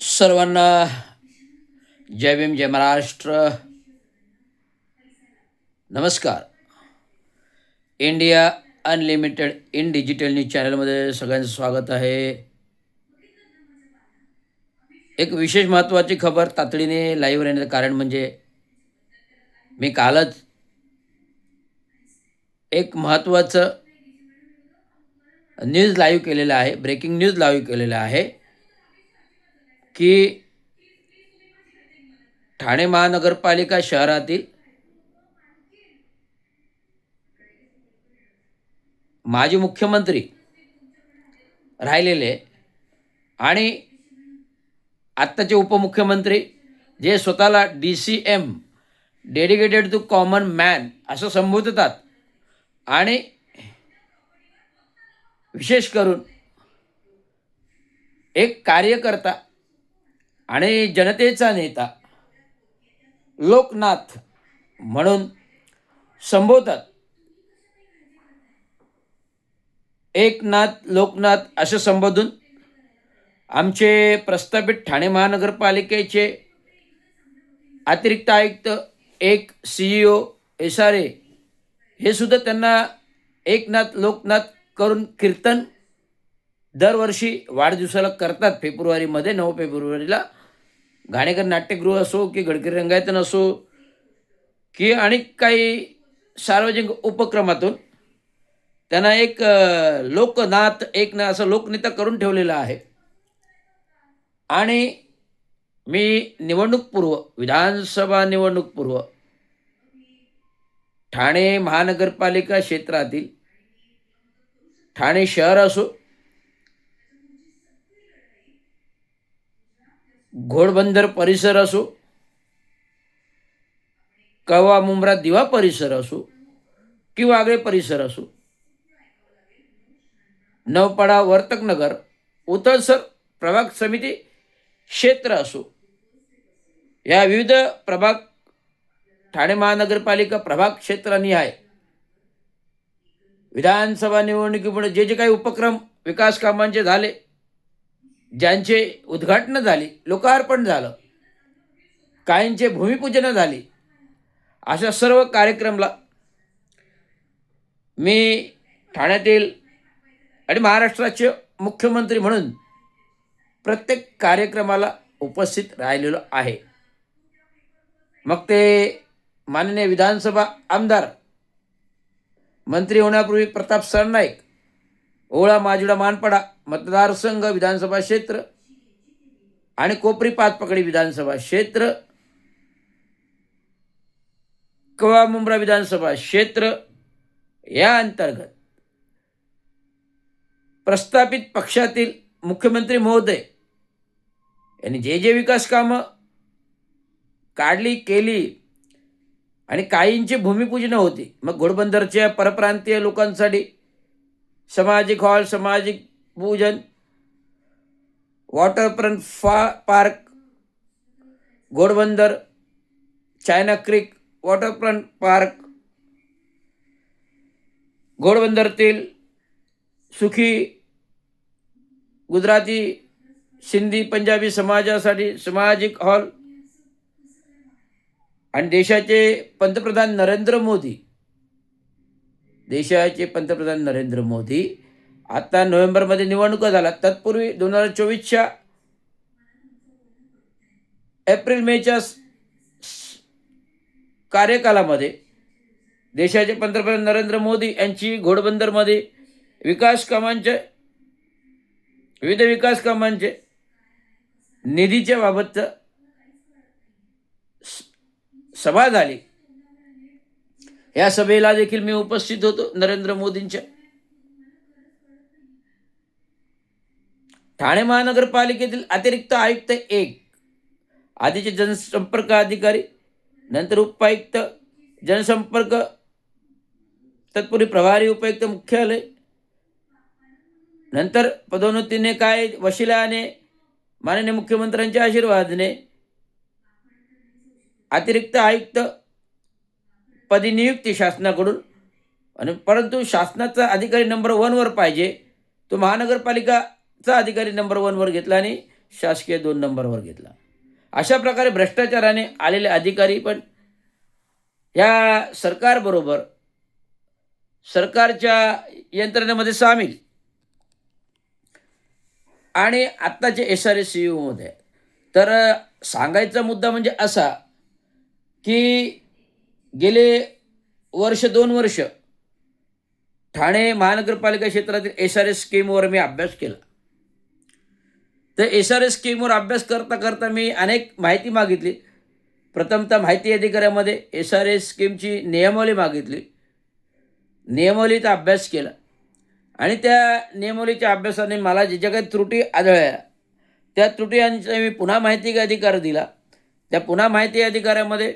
सर्वांना जय भीम जय महाराष्ट्र. नमस्कार. India unlimited in digital news चॅनलमध्ये सगळ्यांचं स्वागत आहे. एक विशेष महत्त्वाची खबर तातडीने लाईव्ह येण्याचं कारण म्हणजे मी कालच एक महत्त्वाचं न्यूज लाईव्ह केलेलं आहे, ब्रेकिंग न्यूज लाईव्ह केलेलं आहे की ठाणे महानगरपालिका शहरातील माजी मुख्यमंत्री राहिलेले आणि आत्ताचे उपमुख्यमंत्री जे स्वतःला DCM dedicated to common man असं संबोधतात आणि विशेष करून एक कार्यकर्ता आणि जनतेचा नेता लोकनाथ म्हणून संबोधतात. एकनाथ लोकनाथ असं संबोधून आमचे प्रस्थापित ठाणे महानगरपालिकेचे अतिरिक्त आयुक्त एक CEO SRA हे सुद्धा त्यांना एकनाथ लोकनाथ करून कीर्तन दरवर्षी वाढदिवसाला करतात. फेब्रुवारीमध्ये 9 फेब्रुवारीला घाणेकर नाट्यगृह असो की गडकरी रंगायतन असो की आणि काही सार्वजनिक उपक्रमातून त्यांना एक लोकनाथ एकनाथ असं लोकनेता करून ठेवलेलं आहे. आणि मी निवडणूकपूर्व विधानसभा निवडणूकपूर्व ठाणे महानगरपालिका क्षेत्रातील ठाणे शहर असो, घोडबंदर परिसर असो, कवा मुंब्रा दिवा परिसर असो की वागळे परिसर असो, नवपाडा वर्तकनगर उतळसर प्रभाग समिती क्षेत्र असो, या विविध प्रभाग ठाणे महानगरपालिका प्रभाग क्षेत्रानिहाय विधानसभा निवडणुकीपुढे जे जे काही उपक्रम विकास कामांचे झाले, ज्यांचे उद्घाटन झाली, लोकार्पण झालं, काहींचे भूमिपूजन झाली, अशा सर्व कार्यक्रमाला मी ठाण्यातील आणि महाराष्ट्राचे मुख्यमंत्री म्हणून प्रत्येक कार्यक्रमाला उपस्थित राहिलेलो आहे. मग ते माननीय विधानसभा आमदार, मंत्री होण्यापूर्वी प्रताप सरनाईक, ओळा माजुडा मानपाडा मतदारसंघ विधानसभा क्षेत्र आणि कोपरी पाचपकडी विधानसभा क्षेत्र, कवा मुंब्रा विधानसभा क्षेत्र या अंतर्गत प्रस्थापित पक्षातील मुख्यमंत्री महोदय यांनी जे जे विकास कामं काढली केली आणि काहींची भूमिपूजनं होती. मग घोडबंदरच्या परप्रांतीय लोकांसाठी सामाजिक हॉल, सामाजिक पूजन, waterfront park, Ghodbunder, China creek waterfront park, घोडबंदरतील सुखी गुजराती, सिंधी, पंजाबी समाजासाठी सामाजिक हॉल आणि देशाचे पंतप्रधान नरेंद्र मोदी आता नोव्हेंबरमध्ये निवडणुका झाल्या. तत्पूर्वी 2024च्या एप्रिल-मेच्या कार्यकालामध्ये देशाचे पंतप्रधान नरेंद्र मोदी यांची घोडबंदरमध्ये विविध विकास कामांचे निधीच्या बाबतचं सभा झाली. या सभेला देखील मी उपस्थित होतो. नरेंद्र मोदींच्या ठाणे महानगरपालिकेतील अतिरिक्त आयुक्त एक, आधीचे जनसंपर्क अधिकारी, नंतर उपायुक्त जनसंपर्क, तत्पूर्वी प्रभारी उपायुक्त मुख्यालय, नंतर पदोन्नतीने काय वशिलाने माननीय मुख्यमंत्र्यांच्या आशीर्वादाने अतिरिक्त आयुक्त पदी नियुक्ती शासनाकडून. आणि परंतु शासनाचा अधिकारी नंबर 1वर पाहिजे, तो महानगरपालिकाचा अधिकारी नंबर 1वर घेतला आणि शासकीय 2 नंबरवर घेतला. अशा प्रकारे भ्रष्टाचाराने आलेले अधिकारी पण या सरकारबरोबर सरकारच्या यंत्रणेमध्ये सामील आणि आत्ताचे SRS CEOमध्ये. तर सांगायचा मुद्दा म्हणजे असा, की गेले वर्ष 2 वर्ष ठाणे महानगरपालिका क्षेत्रातील SRS स्कीमवर मी अभ्यास केला. तर SRS स्कीमवर अभ्यास करता करता मी अनेक माहिती मागितली. प्रथमतः माहिती अधिकाऱ्यामध्ये SRS स्कीमची नियमावली मागितली. नियमावलीचा अभ्यास केला आणि त्या नियमावलीच्या अभ्यासाने मला ज्या काही त्रुटी आढळल्या त्या त्रुटींचा मी पुन्हा माहिती अधिकार दिला. त्या पुन्हा माहिती अधिकाऱ्यामध्ये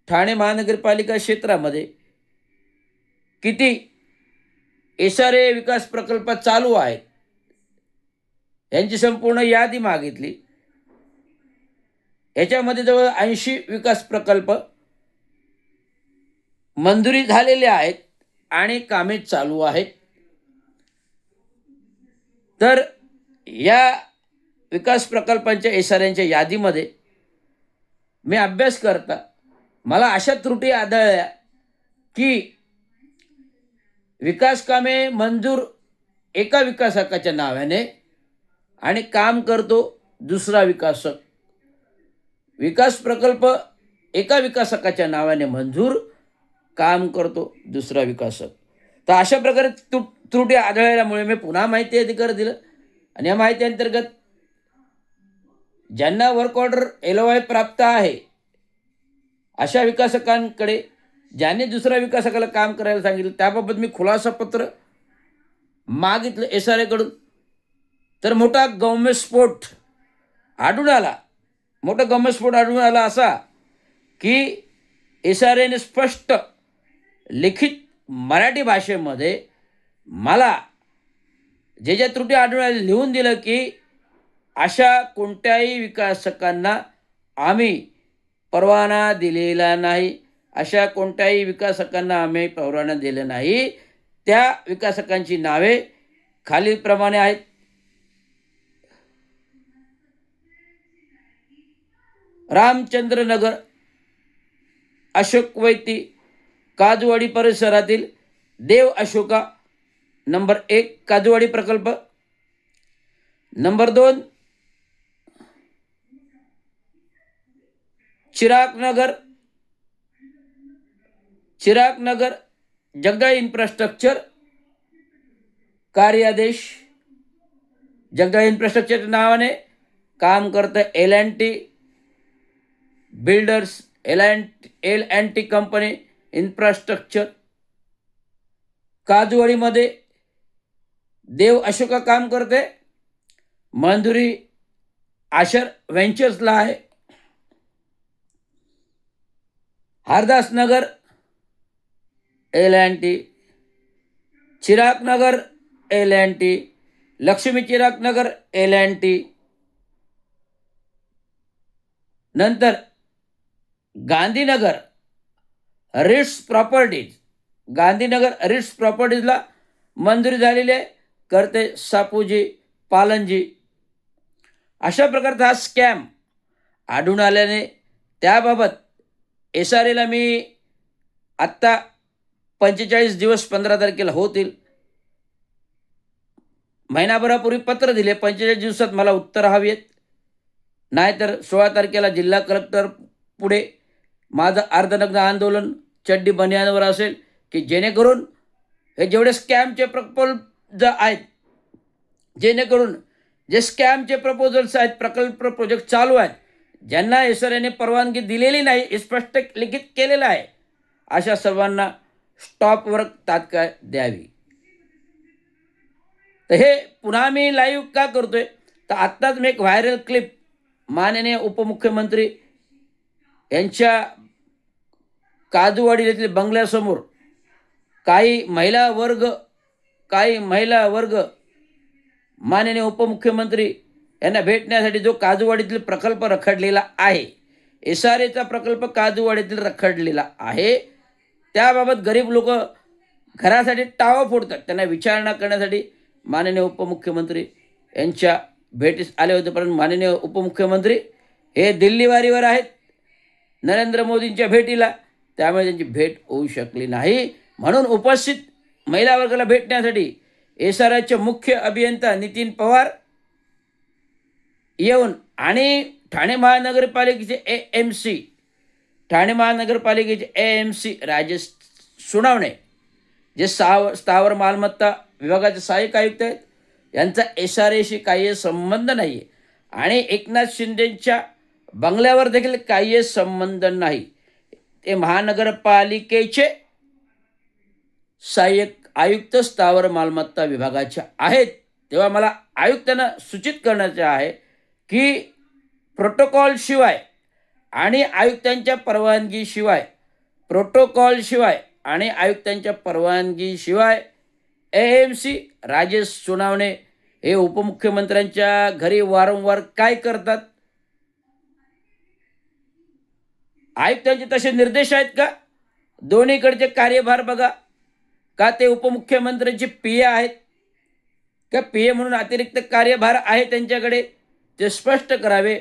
ठाणे महानगरपालिका क्षेत्रामध्ये किती SRA विकास प्रकल्प चालू आहेत यांची संपूर्ण यादी मागितली. याच्यामध्ये जवळ 80 विकास प्रकल्प मंजुरी झालेले आहेत आणि कामे चालू आहेत. तर या विकास प्रकल्पांच्या SRAंच्या यादीमध्ये मी अभ्यास करता मला अशा त्रुटी आढळल्या की विकास कामे मंजूर एका विकासकाच्या नावाने आणि काम करतो दुसरा विकासक. विकास प्रकल्प एका विकासकाच्या नावाने मंजूर, काम करतो दुसरा विकासक. तर अशा प्रकारे त्रुटी आढळल्यामुळे मी पुन्हा माहिती अधिकार दिलं आणि या माहिती अंतर्गत ज्यांना वर्क ऑर्डर LOI प्राप्त आहे अशा विकासकांकडे ज्यांनी दुसऱ्या विकासकाला काम करायला सांगितलं त्याबाबत मी खुलासा पत्र मागितलं SRA कडून. तर मोठा गौम्यस्फोट आढळून आला. मोठा गौम्यस्फोट आढळून आला असा की SRAने स्पष्ट लिखित मराठी भाषेमध्ये मला ज्या त्रुटी आढळून आल्या लिहून दिलं की अशा कोणत्याही विकासकांना आम्ही परवाना दिलेला नाही. अशा कोणत्याही विकासकांना आम्ही परवाना दिला नाही. त्या विकासकांची नावे खालीलप्रमाणे आहेत. रामचंद्र नगर, अशोक वैती, काजूवाडी परिसरातील देव अशोका नंबर 1 काजूवाडी प्रकल्प. नंबर 2 चिराग नगर जगदाळ इन्फ्रास्ट्रक्चर कार्यादेश. जगदाळ इन्फ्रास्ट्रक्चरच्या नावाने काम करतं L&T builders, L&T company infrastructure. काजूवाडीमध्ये देव अशोका काम करते, मंजुरी आशर व्हेंचर्सला आहे. हरदास नगर L&T, Chirag Nagar L&T, Lakshmi Chirag Nagar L&T. नंतर Gandhinagar Ritz properties, Gandhinagar Ritz प्रॉपर्टीजला मंजुरी झालेली आहे, करते सापूजी पालनजी. अशा प्रकारचा हा स्कॅम आढळून आल्याने त्याबाबत SRAला मी आत्ता 45 दिवस 15 तारखेला होतील महिनाभरापूर्वी पत्र दिले. 45 दिवसात मला उत्तर हवी आहेत, नाहीतर 16 तारखेला जिल्हा कलेक्टर पुढे माझं अर्धनग्न आंदोलन चड्डी बनियानवर असेल की जेणेकरून हे जेवढे स्कॅमचे प्रपोजल आहेत, जेणेकरून जे स्कॅमचे प्रपोजल्स आहेत, प्रकल्प प्रोजेक्ट चालू आहेत, ज्यांना SRAने परवानगी दिलेली नाही हे स्पष्ट लिखित केलेलं आहे, अशा सर्वांना स्टॉपवर तात्काळ द्यावी. तर हे पुन्हा मी लाईव्ह का करतोय, तर आत्ताच मी एक व्हायरल क्लिप माननीय उपमुख्यमंत्री यांच्या काजूवाडी येथील बंगल्यासमोर काही महिला वर्ग माननीय उपमुख्यमंत्री यांना भेटण्यासाठी जो काजूवाडीतील प्रकल्प रखडलेला आहे, SRAचा प्रकल्प काजूवाडीतील रखडलेला आहे, त्याबाबत गरीब लोक घरासाठी टाळं फोडतात. त्यांना विचारणा करण्यासाठी माननीय उपमुख्यमंत्री यांच्या भेटीस आले होते, परंतु माननीय उपमुख्यमंत्री हे दिल्लीवारीवर आहेत नरेंद्र मोदींच्या भेटीला, त्यामुळे त्यांची भेट होऊ शकली नाही. म्हणून उपस्थित महिला वर्गाला भेटण्यासाठी एसआरएचे मुख्य अभियंता नितीन पवार येऊन आणि ठाणे महानगरपालिकेचे ठाणे महानगरपालिकेचे AMC राजेश सुनावणे, जे स्थावर मालमत्ता विभागाचे सहाय्यक आयुक्त आहेत, यांचा SRAशी काही संबंध नाही आहे आणि एकनाथ शिंदेंच्या बंगल्यावर देखील काही संबंध नाही. ते महानगरपालिकेचे सहाय्यक आयुक्त स्थावर मालमत्ता विभागाच्या आहेत. तेव्हा मला आयुक्तांना सूचित करण्याचे आहे की प्रोटोकॉलशिवाय आणि आयुक्तांच्या परवानगीशिवाय AMC राजेश सुनावणे हे उपमुख्यमंत्र्यांच्या घरी वारंवार काय करतात? आयुक्तांचे तसे निर्देश आहेत का? दोन्हीकडचे कार्यभार बघा. का ते उपमुख्यमंत्र्यांचे PA आहेत का? PA म्हणून अतिरिक्त कार्यभार आहे त्यांच्याकडे? ते स्पष्ट करावे.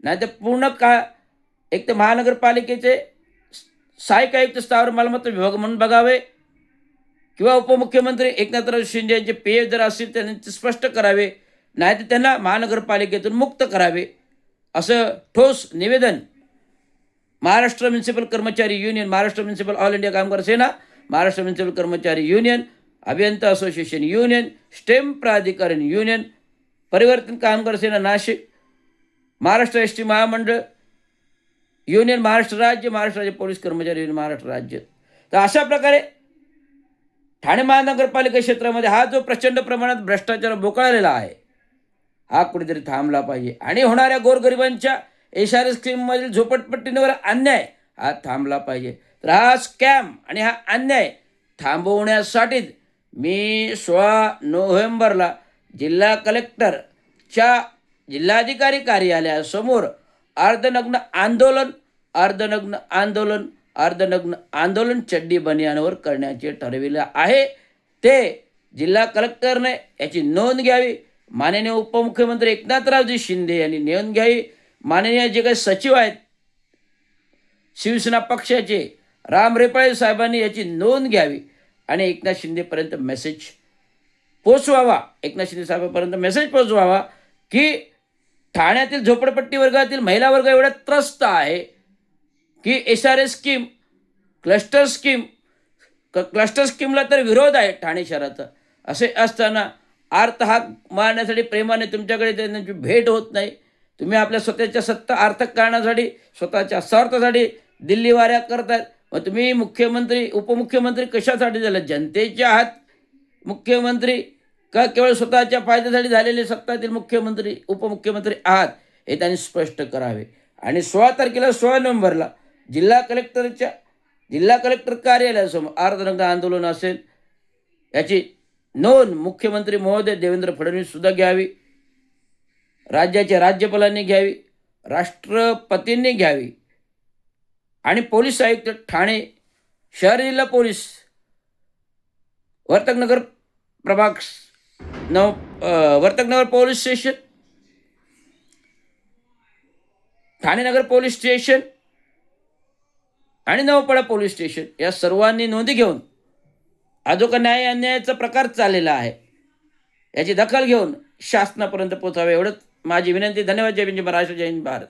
नाही तर पूर्ण एक तर महानगरपालिकेचे सहाय्यक आयुक्त स्थावर मालमत्ता विभाग म्हणून बघावे, किंवा उपमुख्यमंत्री एकनाथराव शिंदे यांचे PA जर असतील त्यांनी ते स्पष्ट करावे, नाही तर त्यांना महानगरपालिकेतून मुक्त करावे, असं ठोस निवेदन महाराष्ट्र म्युनिसिपल कर्मचारी union, Maharashtra municipal all India कामगार सेना, महाराष्ट्र म्युनिसिपल कर्मचारी युनियन, अभियंता असोसिएशन युनियन, स्टेम प्राधिकरण युनियन, परिवर्तन कामगार सेना नाशिक, महाराष्ट्र ST महामंडळ युनियन महाराष्ट्र राज्य पोलीस कर्मचारी युनियन महाराष्ट्र राज्य. तर अशा प्रकारे ठाणे महानगरपालिका क्षेत्रामध्ये हा जो प्रचंड प्रमाणात भ्रष्टाचार बोकाळलेला आहे, हा कुठेतरी थांबला पाहिजे आणि होणाऱ्या गोरगरिबांच्या SRA स्कीममधील झोपडपट्टींवर अन्याय हा थांबला पाहिजे. तर हा स्कॅम आणि हा अन्याय थांबवण्यासाठीच मी 16 नोव्हेंबरला जिल्हा कलेक्टरच्या जिल्हाधिकारी कार्यालयासमोर अर्धनग्न आंदोलन चड्डी बनियानवर करण्याचे ठरविले आहे. ते जिल्हा कलेक्टरने याची नोंद घ्यावी. माननीय उपमुख्यमंत्री एकनाथरावजी शिंदे यांनी नोंद घ्यावी. माननीय जे काही सचिव आहेत शिवसेना पक्षाचे राम रेपाळे साहेबांनी याची नोंद घ्यावी आणि एकनाथ शिंदेपर्यंत मेसेज पोचवावा. एकनाथ शिंदे साहेबांपर्यंत मेसेज पोचवावा की ठाण्यातील झोपडपट्टी वर्गातील महिला वर्ग एवढा त्रस्त आहे की SRA स्कीम, क्लस्टर स्कीमला तर विरोध आहे ठाणे शहराचा. असे असताना अर्थ हाक मारण्यासाठी प्रेमाने तुमच्याकडे त्यांची भेट होत नाही. तुम्ही आपल्या स्वतःच्या सत्ता अर्थक कारणासाठी, स्वतःच्या स्वार्थासाठी दिल्ली वाऱ्या करतात. मग तुम्ही मुख्यमंत्री उपमुख्यमंत्री कशासाठी झालं? जनतेचे आहात मुख्यमंत्री का केवळ स्वतःच्या फायद्यासाठी झालेले सत्तातील मुख्यमंत्री उपमुख्यमंत्री आहात? हे त्यांनी स्पष्ट करावे. आणि 16 नोव्हेंबरला जिल्हा कलेक्टर कार्यालयासमोर अर्धनग्न आंदोलन असेल, याची नोंद मुख्यमंत्री महोदय देवेंद्र फडणवीस सुद्धा घ्यावी, राज्याच्या राज्यपालांनी घ्यावी, राष्ट्रपतींनी घ्यावी आणि पोलीस आयुक्त ठाणे शहर जिल्हा police Vartaknagar Vartaknagar police station, Thane Nagar police station आणि नवपाडा पोलीस स्टेशन या सर्वांनी नोंदी घेऊन हा जो का न्याय अन्यायाचा प्रकार चाललेला आहे याची दखल घेऊन शासनापर्यंत पोहोचावे, एवढंच माझी विनंती. धन्यवाद. जय हिंद, जय महाराष्ट्र, जय हिंद भारत.